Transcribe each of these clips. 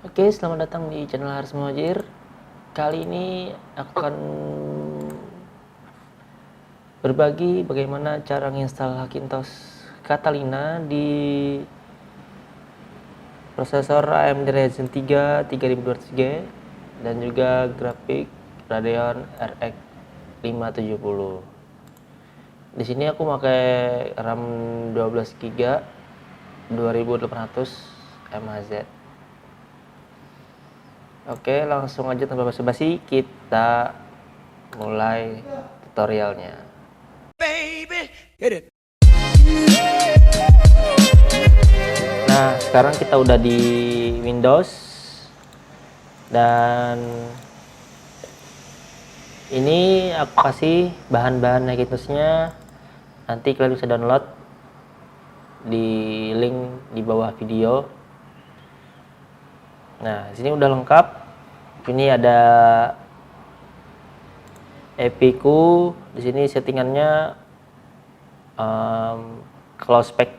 Oke, selamat datang di channel Haris Muhajir. Kali ini aku akan berbagi bagaimana cara menginstal Hackintosh Catalina di prosesor AMD Ryzen 3 3200G dan juga grafik Radeon RX 570. Di sini aku pakai RAM 12 GB 2800 mHz. Oke, langsung aja tanpa basa-basi kita mulai tutorialnya. Nah, sekarang kita udah di Windows dan ini aku kasih bahan-bahan Hackintosh-nya. Nanti kalian bisa download di link di bawah video. Nah, di sini udah lengkap. Ini ada EPI-ku. Di sini settingannya kalau spek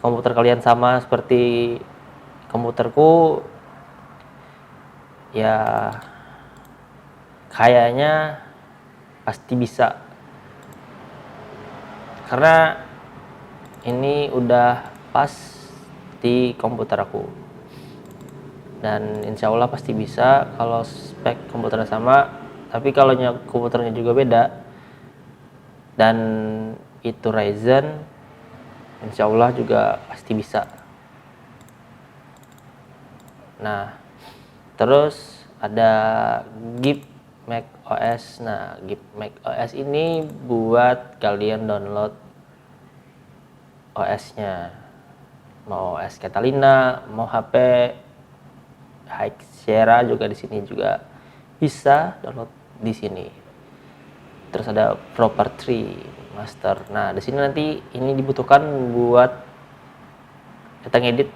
komputer kalian sama seperti komputerku, ya kayaknya pasti bisa. Karena ini udah pas di komputer aku. Dan insya Allah pasti bisa kalau spek komputernya sama. Tapi kalau komputernya juga beda dan itu Ryzen, insya Allah juga pasti bisa. Nah, terus ada GIP macOS. Nah, GIP macOS ini buat kalian download OS-nya. Mau OS Catalina, mau HP High Sierra juga di sini juga bisa download di sini. Terus ada property master. Nah, di sini nanti ini dibutuhkan buat kita ngedit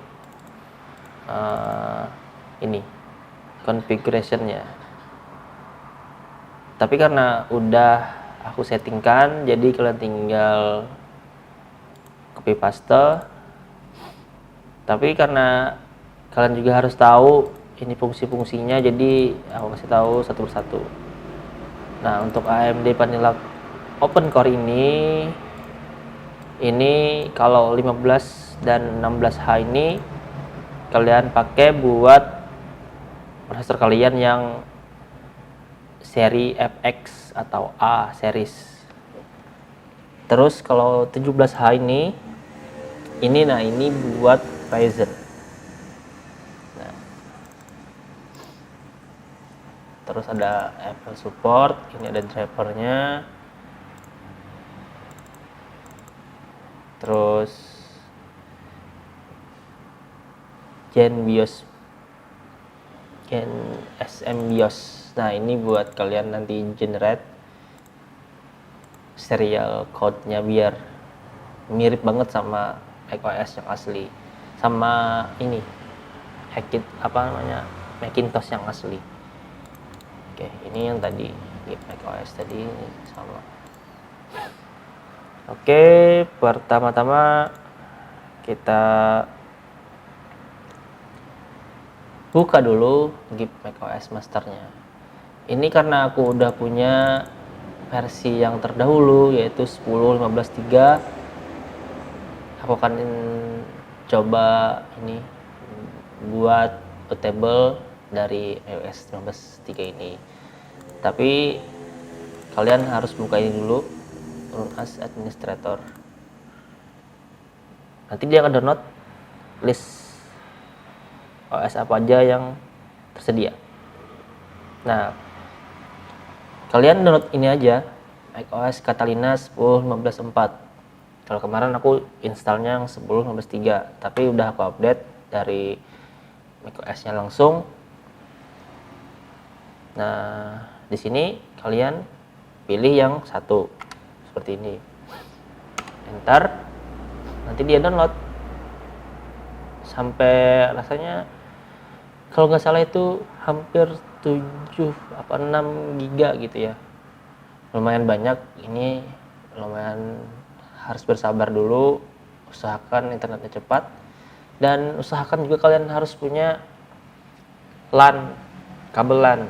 ini configuration-nya. Tapi karena udah aku settingkan, jadi kalian tinggal copy paste. Tapi karena kalian juga harus tahu ini fungsi-fungsinya, jadi aku kasih tahu satu persatu. Nah, untuk AMD Vanilla Open Core ini kalau 15 dan 16H ini kalian pakai buat prosesor kalian yang seri FX atau A series. Terus kalau 17H ini buat Ryzen. Nah, terus ada Apple support, ini ada drivernya. Terus Gen SM BIOS. Nah, ini buat kalian nanti generate serial code-nya biar mirip banget sama macOS yang asli, sama ini Macintosh yang asli. Oke, ini yang tadi macOS tadi sama. Oke, pertama-tama kita buka dulu GIP macOS masternya. Ini karena aku udah punya versi yang terdahulu yaitu 10.15.3. Aku akan coba ini buat bootable dari iOS 15.3 ini. Tapi kalian harus buka ini dulu, run as administrator. Nanti dia akan download list OS apa aja yang tersedia. Nah, kalian download ini aja, macOS Catalina 10.15.4. Kalau kemarin aku installnya yang 10.15.3, tapi udah aku update dari macOS-nya langsung. Nah, di sini kalian pilih yang satu seperti ini, enter, nanti dia download sampai rasanya kalau nggak salah itu hampir 7 apa 6 giga gitu ya. Lumayan banyak, ini lumayan harus bersabar dulu, usahakan internetnya cepat, dan usahakan juga kalian harus punya LAN, kabel LAN.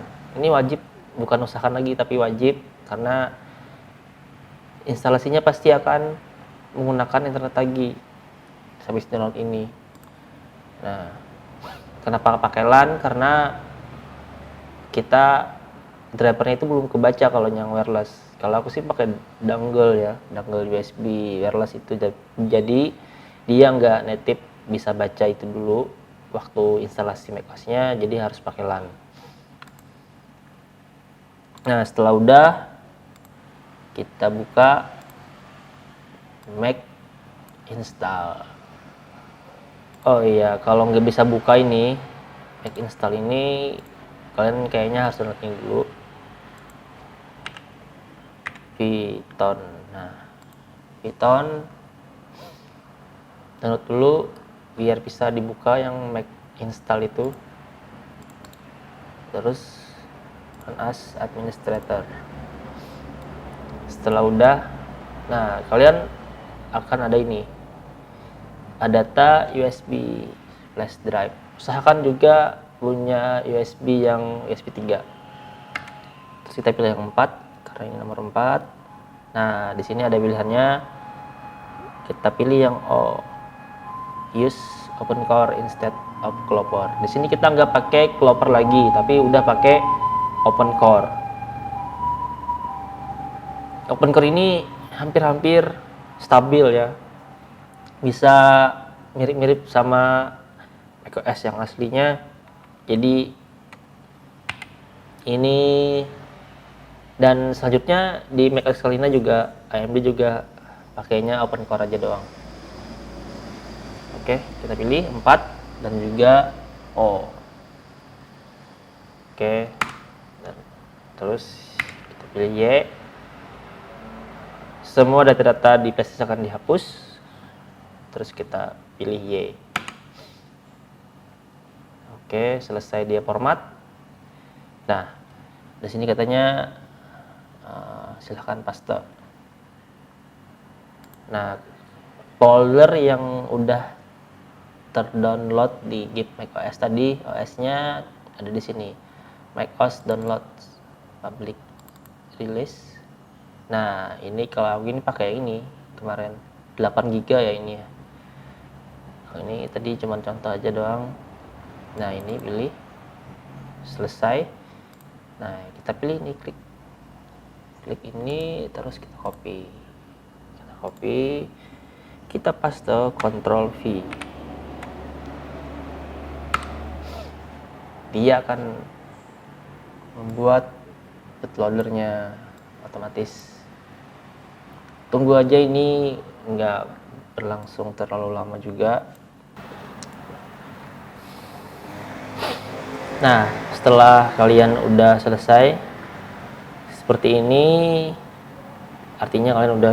Ini wajib, bukan usahakan lagi tapi wajib, karena instalasinya pasti akan menggunakan internet lagi habis download ini. Nah, kenapa pakai LAN? Karena kita drivernya itu belum kebaca kalau yang wireless. Kalau aku sih pakai dongle ya, dongle USB wireless itu, jadi dia nggak native bisa baca itu dulu waktu instalasi macOS-nya, jadi harus pakai LAN. Nah, setelah udah kita buka Mac install. Oh iya, kalau nggak bisa buka ini Mac install ini, kalian kayaknya harus download ini dulu, Python. Nah, Python download dulu biar bisa dibuka yang Mac install itu, terus run as administrator. Setelah udah, nah kalian akan ada ini, ada data USB flash drive. Usahakan juga punya USB yang USB 3. Terus kita pilih yang 4 karena ini nomor 4. Nah, di sini ada pilihannya. Kita pilih yang O, use open core instead of Clopper. Di sini kita nggak pakai Clopper lagi, tapi udah pakai open core. Open core ini hampir-hampir stabil ya, bisa mirip-mirip sama macOS yang aslinya. Jadi ini, dan selanjutnya di macOS kali ini juga AMD juga pakainya open core aja doang. Oke, kita pilih 4 dan juga O. Oke, dan terus kita pilih Y. Semua data-data di flash akan dihapus. Terus kita pilih Y. Oke, selesai dia format. Nah, di sini katanya silahkan paste. Nah, folder yang udah terdownload di Git macOS tadi, OS-nya ada di sini. macOS downloads public release. Nah, ini kalau aku ini pakai ini kemarin 8 GB ya ini ya. Ini tadi cuma contoh aja doang. Nah, ini pilih selesai. Nah, kita pilih ini, klik ini, terus kita copy, kita paste, Ctrl V. Dia akan membuat bootloadernya otomatis. Tunggu aja, ini nggak berlangsung terlalu lama juga. Nah, setelah kalian udah selesai seperti ini, artinya kalian udah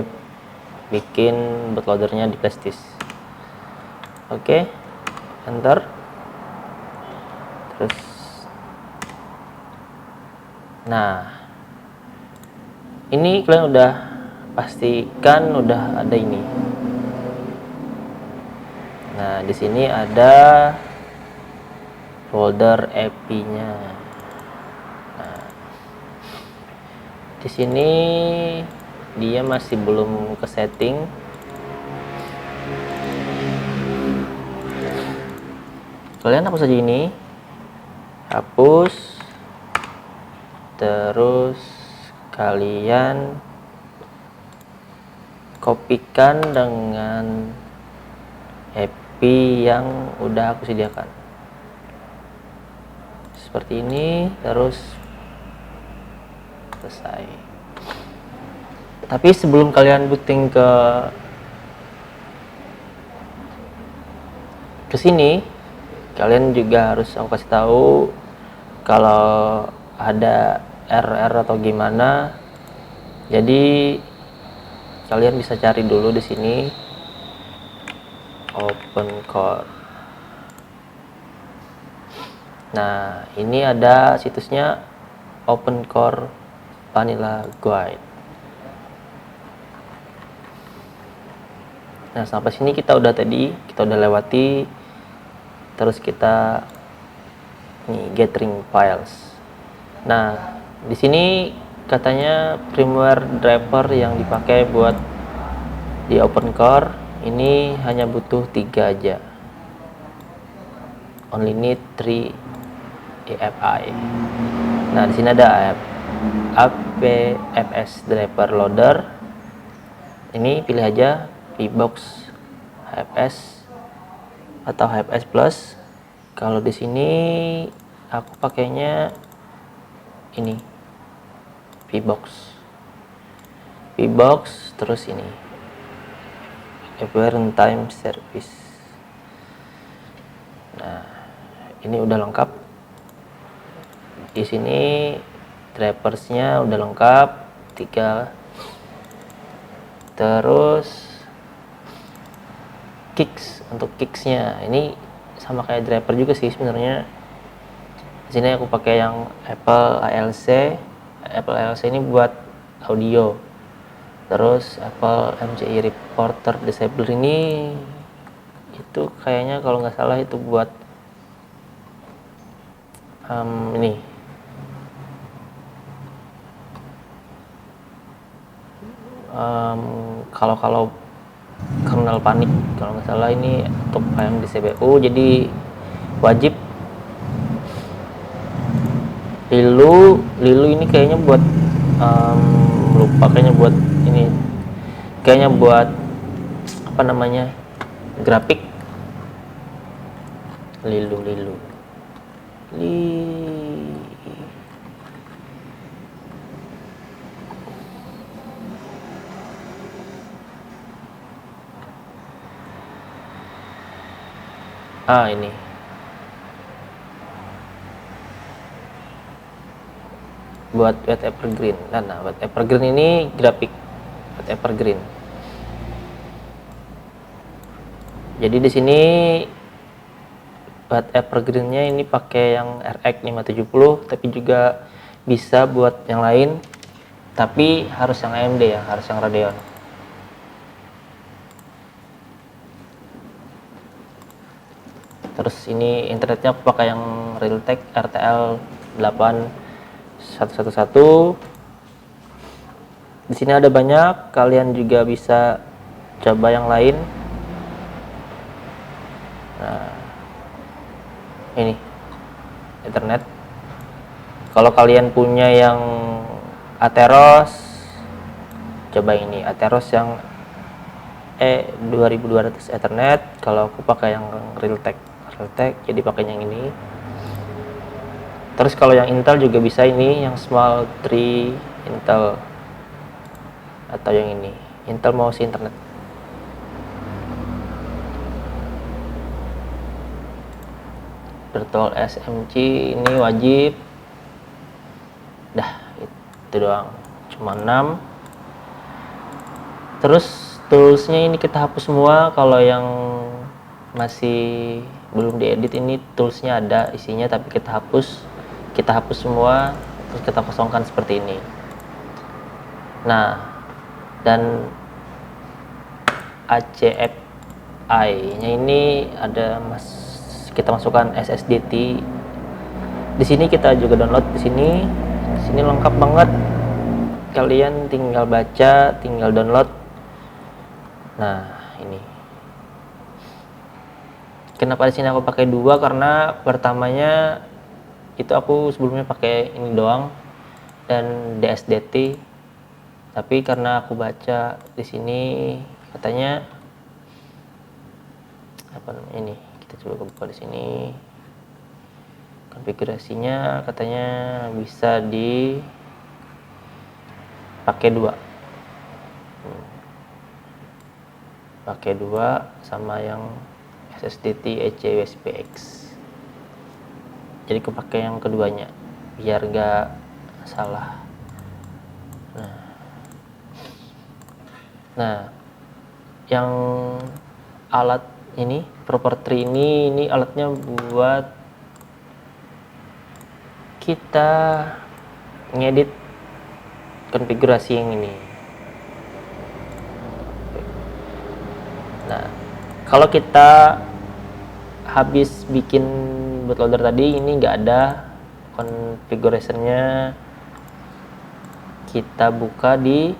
bikin bootloadernya di flash disk. Oke, enter. Terus, nah, ini kalian udah pastikan udah ada ini. Nah, di sini ada folder epi-nya. Nah, di sini dia masih belum ke setting. Kalian hapus saja ini, hapus, terus kalian kopikan dengan epi yang udah aku sediakan seperti ini, terus selesai. Tapi sebelum kalian booting ke sini, kalian juga harus aku kasih tahu kalau ada error atau gimana. Jadi kalian bisa cari dulu di sini open core. Nah, ini ada situsnya Open Core Vanilla Guide. Nah, sampai sini kita udah lewati. Terus kita nih gathering files. Nah, di sini katanya firmware driver yang dipakai buat di OpenCore ini hanya butuh 3 aja. Only need 3 EFI. Nah, di sini ada APFS driver loader. Ini pilih aja VBox HFS atau HFS Plus. Kalau di sini aku pakainya ini VBox terus ini Every Runtime Service. Nah, ini udah lengkap. Di sini driversnya udah lengkap 3. Terus untuk kicksnya ini sama kayak driver juga sih sebenarnya. Di sini aku pakai yang Apple ALC ini buat audio. Terus Apple MCI Reporter Disabler ini itu kayaknya kalau nggak salah itu buat ini kalau kernel panik kalau nggak salah, ini untuk AMD CPU. Jadi wajib Lilu ini kayaknya buat lupa, kayaknya buat ini, kayaknya buat apa namanya, grafik. Lilu ini buat Wet Evergreen. Nah, Wet Evergreen ini grafik Wet Evergreen. Jadi di sini Wet Evergreen-nya ini pakai yang RX 570, tapi juga bisa buat yang lain, tapi harus yang AMD ya, harus yang Radeon. Terus ini internetnya aku pakai yang Realtek RTL 8111. Di sini ada banyak, kalian juga bisa coba yang lain. Nah, ini internet. Kalau kalian punya yang Atheros, coba ini Atheros yang E2200 Ethernet. Kalau aku pakai yang Realtek, jadi pakainya yang ini. Terus kalau yang Intel juga bisa, ini yang Small 3 Intel, atau yang ini Intel Mouse Internet. Virtual SMC ini wajib. Dah, itu doang, cuma 6. Terus toolsnya ini kita hapus semua. Kalau yang masih belum diedit, ini toolsnya ada isinya, tapi kita hapus semua, terus kita kosongkan seperti ini. Nah, dan ACFI nya ini ada kita masukkan SSDT. Di sini kita juga download di sini lengkap banget, kalian tinggal baca, tinggal download. Nah, ini kenapa di sini aku pakai 2, karena pertamanya itu aku sebelumnya pakai ini doang dan DSDT, tapi karena aku baca di sini katanya apa namanya, ini kita coba buka di sini konfigurasinya, katanya bisa dipakai 2. Pakai 2 sama yang SSDT EC USB-X. Jadi aku pakai yang keduanya biar gak salah. Nah, yang alat ini property ini alatnya buat kita ngedit konfigurasi yang ini. Nah, kalau kita habis bikin bootloader tadi ini nggak ada configuration-nya. Kita buka di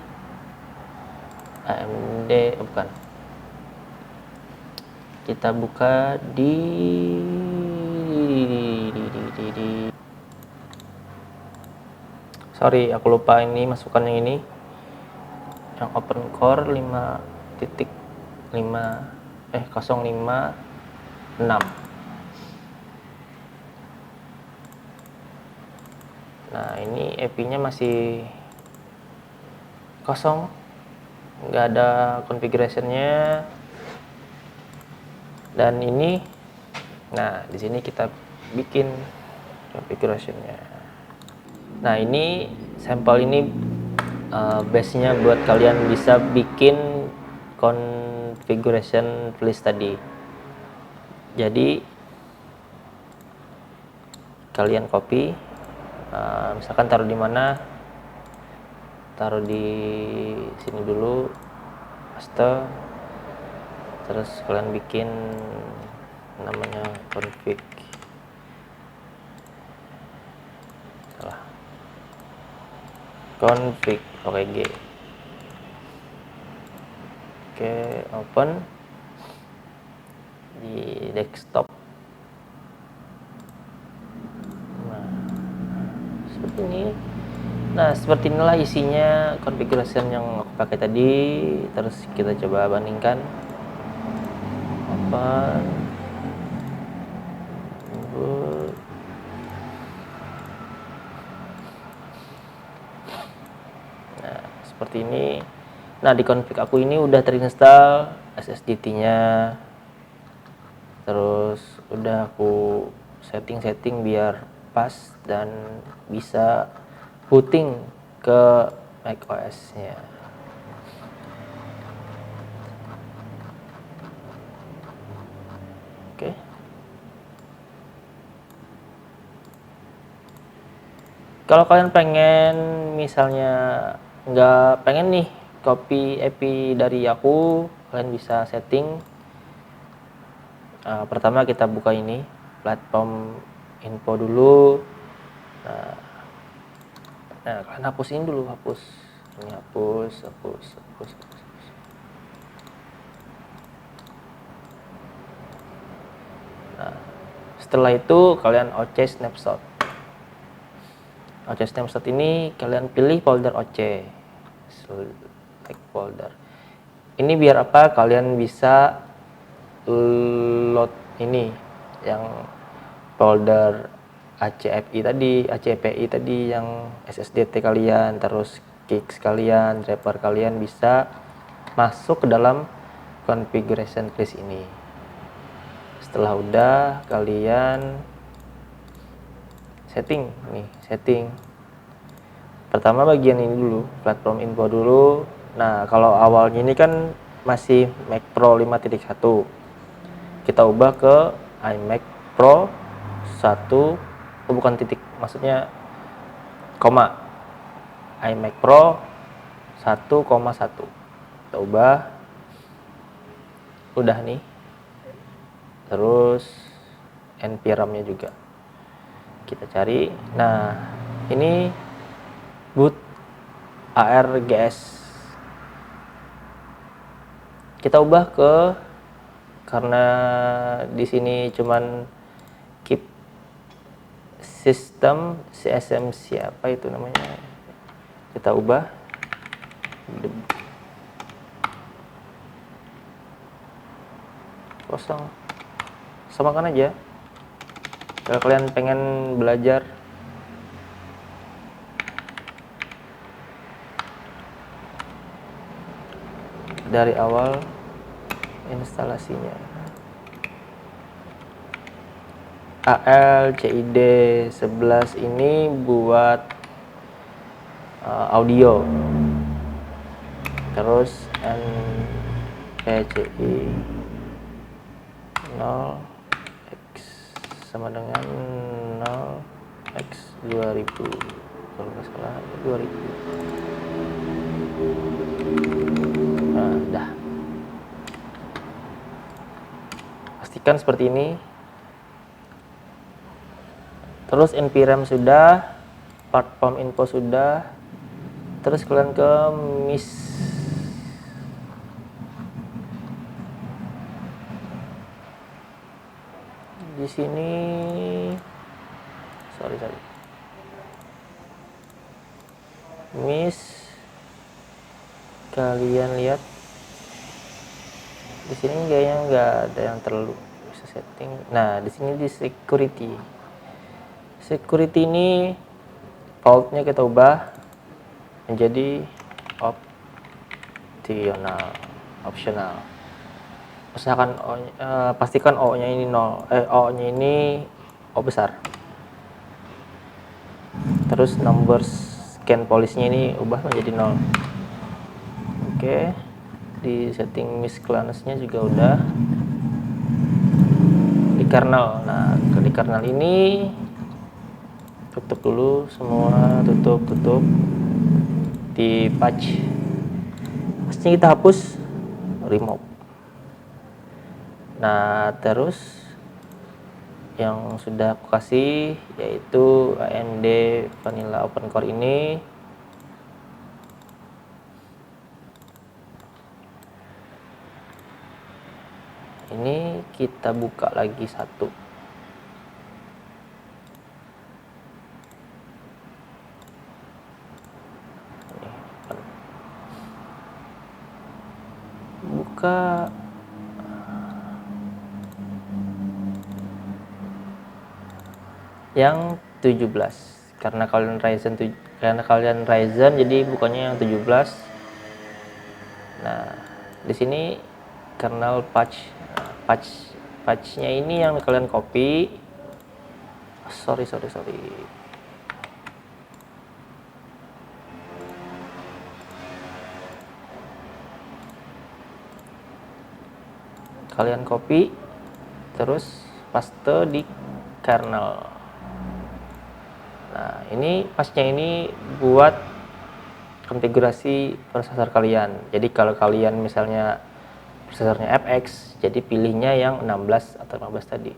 AMD, bukan. Kita buka di sorry, aku lupa ini masukkan yang ini, yang open core 056. Nah, ini IP-nya masih kosong, nggak ada configuration-nya. Dan ini, nah di sini kita bikin configuration-nya. Nah, ini sampel ini base-nya buat kalian bisa bikin configuration list tadi. Jadi kalian copy, misalkan taruh di mana, taruh di sini dulu, paste, terus kalian bikin namanya config, config OKG. Oke, open di desktop. Nah, seperti ini. Nah, seperti inilah isinya configuration yang aku pakai tadi. Terus kita coba bandingkan. Open. Boot. Nah, seperti ini. Nah, di config aku ini udah terinstall SSDT-nya. Terus udah aku setting biar pas dan bisa booting ke macOS-nya. Oke. Kalau kalian pengen, misalnya nggak pengen nih copy IP dari aku, kalian bisa setting. Pertama kita buka ini platform info dulu. Nah, kalian hapusin dulu, hapus. Ini hapus. Nah, setelah itu kalian OC snapshot. OC snapshot ini kalian pilih folder OC. Select folder. Ini biar apa? Kalian bisa load ini yang folder ACFI tadi yang SSDT kalian, terus kicks kalian, driver kalian bisa masuk ke dalam configuration list ini. Setelah udah, kalian setting. Pertama bagian ini dulu, platform info dulu. Nah, kalau awalnya ini kan masih Mac Pro 5.1. Kita ubah ke iMac Pro 1, bukan titik, maksudnya koma. iMac Pro 1,1. Kita ubah. Udah nih. Terus NVRAM-nya juga kita cari. Nah, ini boot ARGS. Kita ubah ke, karena di sini cuman keep system CSM siapa itu namanya, kita ubah kosong, samakan aja. Kalau kalian pengen belajar dari awal instalasinya. ALCID 11 ini buat audio. Terus NPCI 0x sama dengan 0x 2000, kalau nggak salah 2000. Nah, dah. Pastikan seperti ini. Terus npram sudah, platform info sudah. Terus kalian ke MIS. Di sini sorry. MIS, kalian lihat di sini kayaknya nggak ada yang terlalu bisa setting. Nah, di sini di security. Security ini vault-nya kita ubah menjadi optional. Usahakan pastikan O-nya ini 0, O-nya ini O besar. Terus number scan police-nya ini ubah menjadi 0. Oke. Di setting miscellaneous-nya juga udah. Di kernel. Nah, di kernel ini tutup dulu semua, tutup. Di patch. Pastinya kita hapus, remove. Nah, terus yang sudah aku kasih yaitu AMD Vanilla Open Core ini. Ini kita buka lagi satu. Buka yang 17 karena kalian Ryzen jadi bukannya yang 17. Nah, di sini kernel patchnya ini yang kalian copy. Sorry. Kalian copy terus paste di kernel. Nah, ini patchnya ini buat konfigurasi prosesor kalian. Jadi kalau kalian misalnya prosesornya FX, jadi pilihnya yang 16 atau 15 tadi.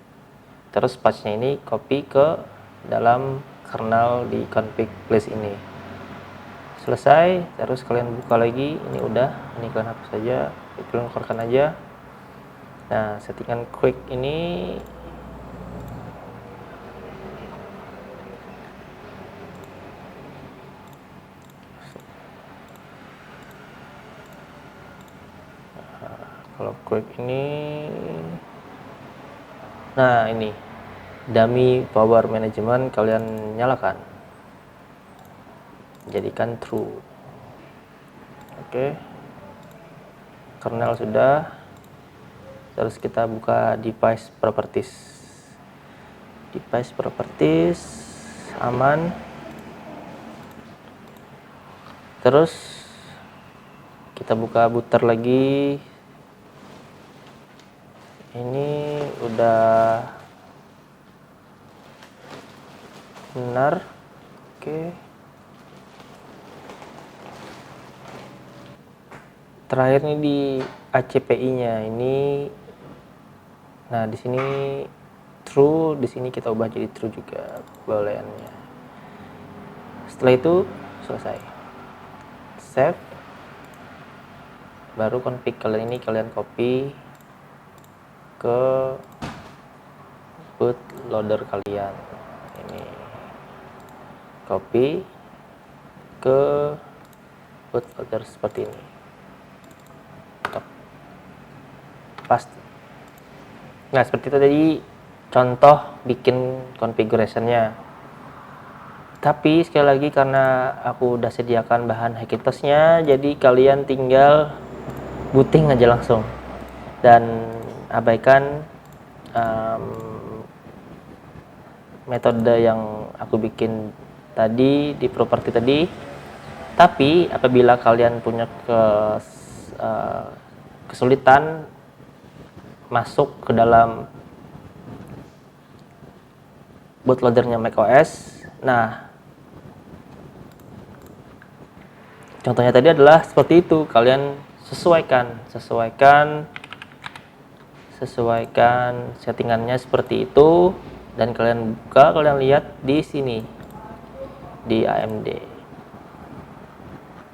Terus patchnya ini copy ke dalam kernel di config list ini. Selesai, terus kalian buka lagi. Ini udah, ini kalian hapus saja, kalian keluarkan aja. Nah, settingan quick ini kalau quick ini, nah ini dummy power management kalian nyalakan, jadikan true. Oke, kernel sudah. Terus kita buka device properties, aman. Terus kita buka booter lagi. Ini udah benar. Oke. Terakhir nih di ACPI-nya ini. Nah, di sini true, di sini kita ubah jadi true juga booleannya. Setelah itu selesai. Save. Baru config kalian ini kalian copy ke bootloader kalian. Ini copy ke bootloader seperti ini. Pasti. Nah, seperti itu tadi contoh bikin configuration-nya. Tapi sekali lagi karena aku udah sediakan bahan Hackintosh-nya, jadi kalian tinggal booting aja langsung dan abaikan metode yang aku bikin tadi di properti tadi. Tapi apabila kalian punya kesulitan masuk ke dalam bootloadernya macOS, nah contohnya tadi adalah seperti itu. Kalian sesuaikan settingannya seperti itu dan kalian buka, kalian lihat di sini di AMD.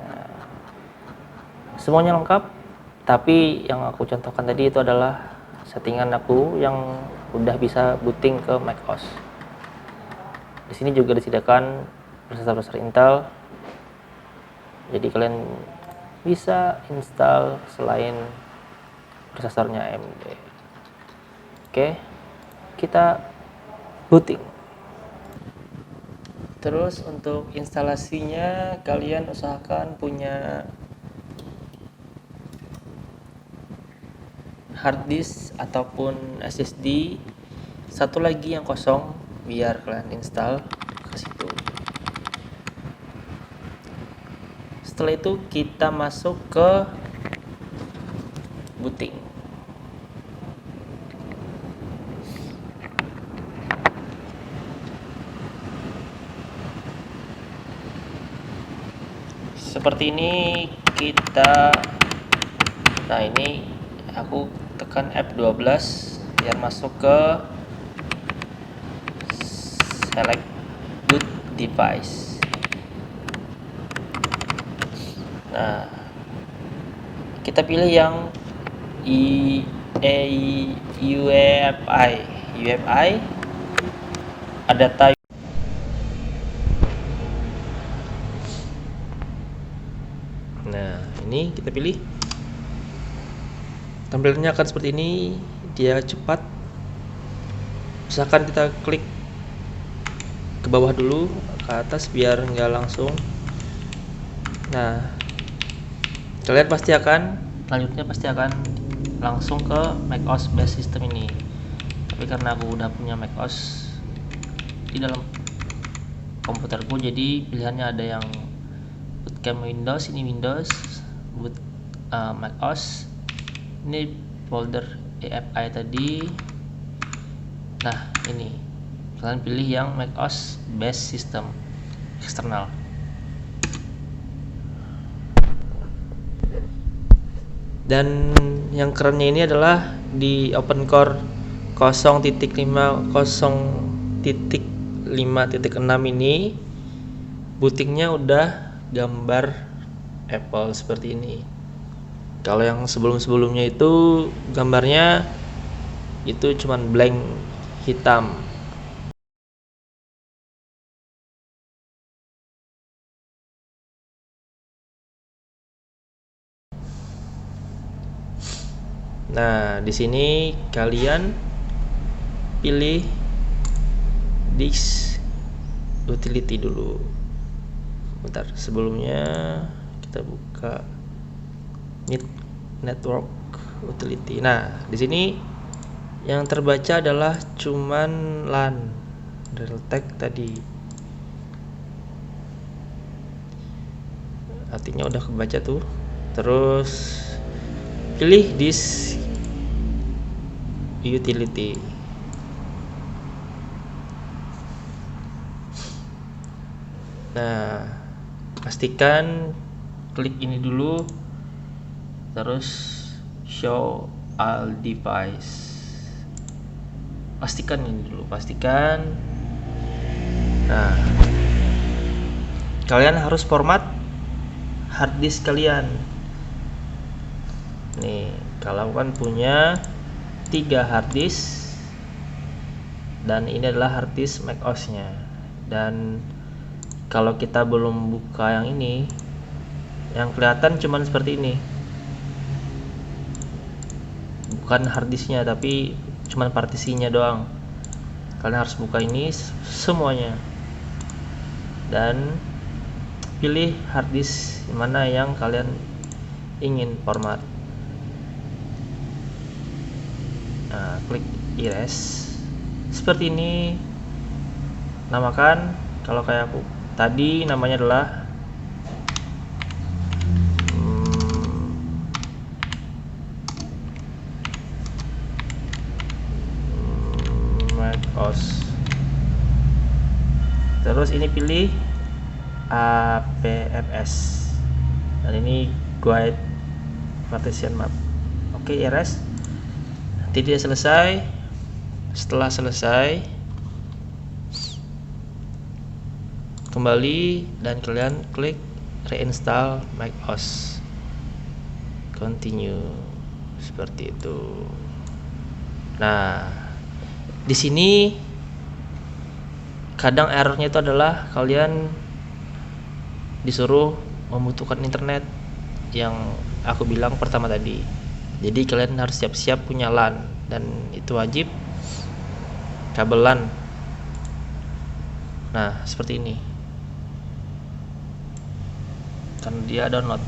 Nah, semuanya lengkap, tapi yang aku contohkan tadi itu adalah settingan aku yang udah bisa booting ke macOS. Di sini juga disediakan prosesor Intel, jadi kalian bisa install selain prosesornya AMD. Oke, kita booting. Terus untuk instalasinya kalian usahakan punya hard disk ataupun SSD satu lagi yang kosong biar kalian install ke situ. Setelah itu kita masuk ke booting. Seperti ini kita. Nah, ini aku tekan F12 biar masuk ke select boot device. Nah, kita pilih yang UEFI ada type. Nah, ini kita pilih. Tampilannya akan seperti ini, dia cepat. Misalkan kita klik ke bawah dulu, ke atas biar nggak langsung. Nah, kalian selanjutnya pasti akan langsung ke macOS base system ini. Tapi karena aku udah punya macOS di dalam komputerku, jadi pilihannya ada yang bootcamp Windows, ini Windows, boot macOS, ini folder EFI tadi. Nah, ini kalian pilih yang macOS base system eksternal. Dan yang kerennya ini adalah di OpenCore 0.50.5.6 ini bootingnya udah gambar Apple seperti ini. Kalau yang sebelum-sebelumnya itu gambarnya itu cuman blank hitam. Nah, di sini kalian pilih disk utility dulu. Bentar, sebelumnya kita buka network utility. Nah, di sini yang terbaca adalah cuman LAN Realtek tadi. Artinya udah kebaca tuh. Terus pilih disk utility. Nah, pastikan klik ini dulu, terus show all device. Pastikan ini dulu, pastikan. Nah, kalian harus format hard disk kalian. Nih, kalau kan punya 3 hard disk, dan ini adalah hard disk macOS-nya. Dan kalau kita belum buka yang ini, yang kelihatan cuman seperti ini, bukan hard disknya tapi cuman partisinya doang. Kalian harus buka ini semuanya dan pilih hard disk mana yang kalian ingin format. Nah, klik erase seperti ini. Namakan, kalau kayak aku tadi namanya adalah macOS. Terus ini pilih APFS dan ini guide partition map. Oke, erase. Nanti dia selesai. Setelah selesai, kembali dan kalian klik reinstall macOS, continue seperti itu. Nah, di sini kadang errornya itu adalah kalian disuruh membutuhkan internet yang aku bilang pertama tadi. Jadi kalian harus siap-siap punya LAN, dan itu wajib kabel LAN. Nah, seperti ini kan dia download.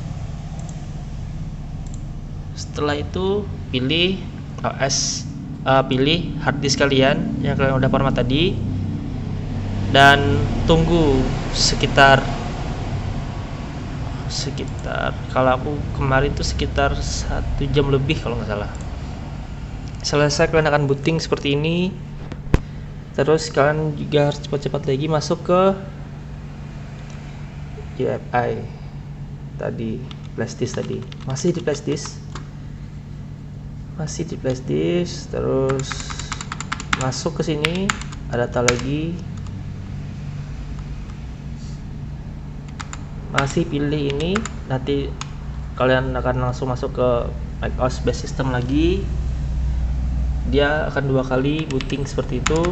Setelah itu pilih pilih hard disk kalian yang kalian udah format tadi, dan tunggu sekitar kalau aku kemarin tuh sekitar 1 jam lebih kalau nggak salah. Selesai kalian akan booting seperti ini. Terus kalian juga harus cepat-cepat lagi masuk ke UEFI tadi, flash disk tadi. Masih di flash disk, terus masuk ke sini, ada data lagi. Masih pilih ini, nanti kalian akan langsung masuk ke macOS base system lagi. Dia akan 2 kali booting seperti itu.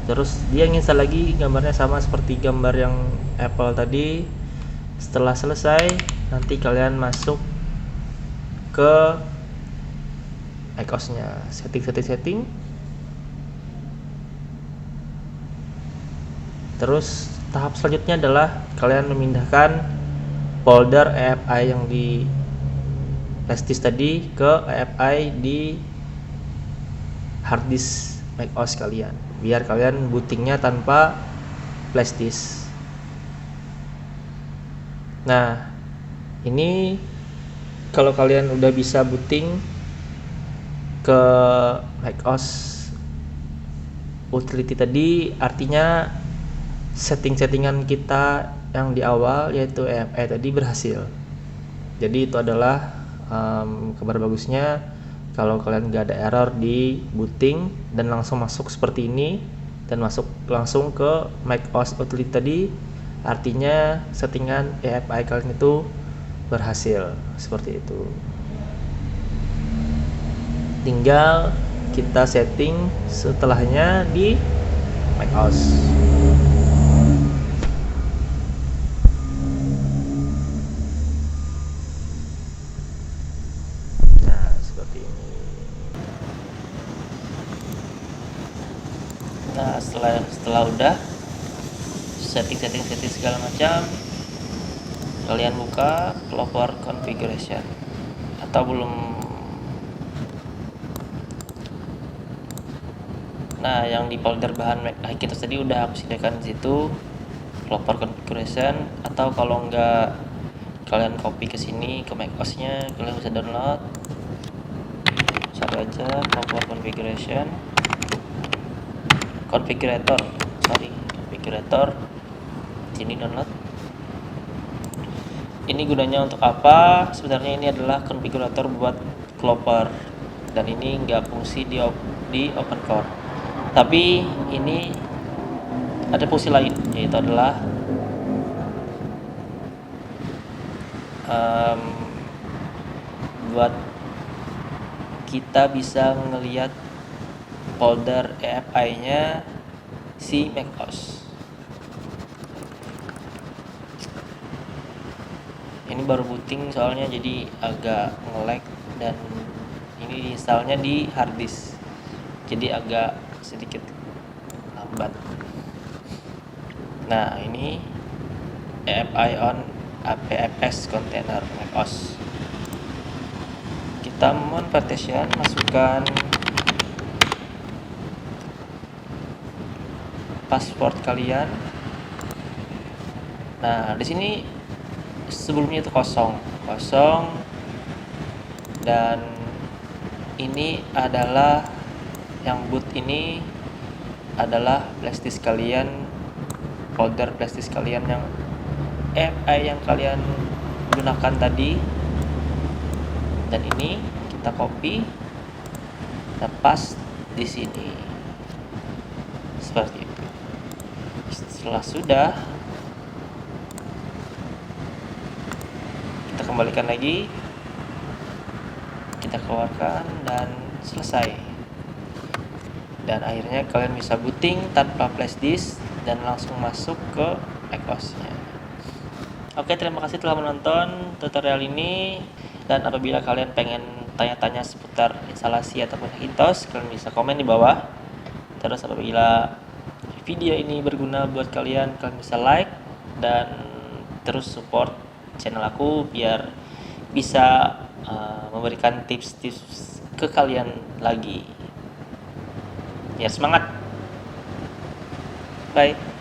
Terus dia nginstal lagi, gambarnya sama seperti gambar yang Apple tadi. Setelah selesai, nanti kalian masuk ke macOS-nya, setting. Terus tahap selanjutnya adalah kalian memindahkan folder EFI yang di flash disk tadi ke EFI di hard disk macOS kalian, biar kalian bootingnya tanpa flash disk. Nah, ini kalau kalian udah bisa booting ke macOS utility tadi, artinya settingan kita yang di awal yaitu EFI tadi berhasil. Jadi itu adalah kabar bagusnya. Kalau kalian gak ada error di booting dan langsung masuk seperti ini, dan masuk langsung ke macOS utility tadi, artinya settingan EFI kalian itu berhasil. Seperti itu. Tinggal kita setting setelahnya di macOS. Nah, setelah udah setting segala macam, kalian buka Clover configuration atau belum. Nah, yang di folder bahan Mac kita tadi udah aku sediakan di situ, Clover configuration. Atau kalau enggak, kalian copy ke sini ke macOS-nya, kalian bisa download. Cari aja Clover configuration. Configurator sini download. Ini gunanya untuk apa? Sebenarnya ini adalah konfigurator buat Clover, dan ini nggak fungsi di OpenCore, tapi ini ada fungsi lain, yaitu adalah buat kita bisa ngelihat folder EFI-nya si macOS. Ini baru booting soalnya, jadi agak nge-lag, dan ini installnya di hard disk, jadi agak sedikit lambat. Nah, ini EFI on APFS container macOS. Kita partition, masukkan password kalian. Nah, di sini sebelumnya itu kosong, dan ini adalah yang boot, ini adalah flash disk kalian, folder flash disk kalian yang EFI yang kalian gunakan tadi. Dan ini kita copy, kita paste di sini seperti itu. Setelah sudah, kita kembalikan lagi, kita keluarkan dan selesai. Dan akhirnya kalian bisa booting tanpa flash disk dan langsung masuk ke macOS-nya. Oke, terima kasih telah menonton tutorial ini, dan apabila kalian pengen tanya-tanya seputar instalasi ataupun Hackintosh, kalian bisa komen di bawah. Terus apabila video ini berguna buat kalian, kalian bisa like dan terus support channel aku biar bisa memberikan tips-tips ke kalian lagi. Ya, semangat. Bye.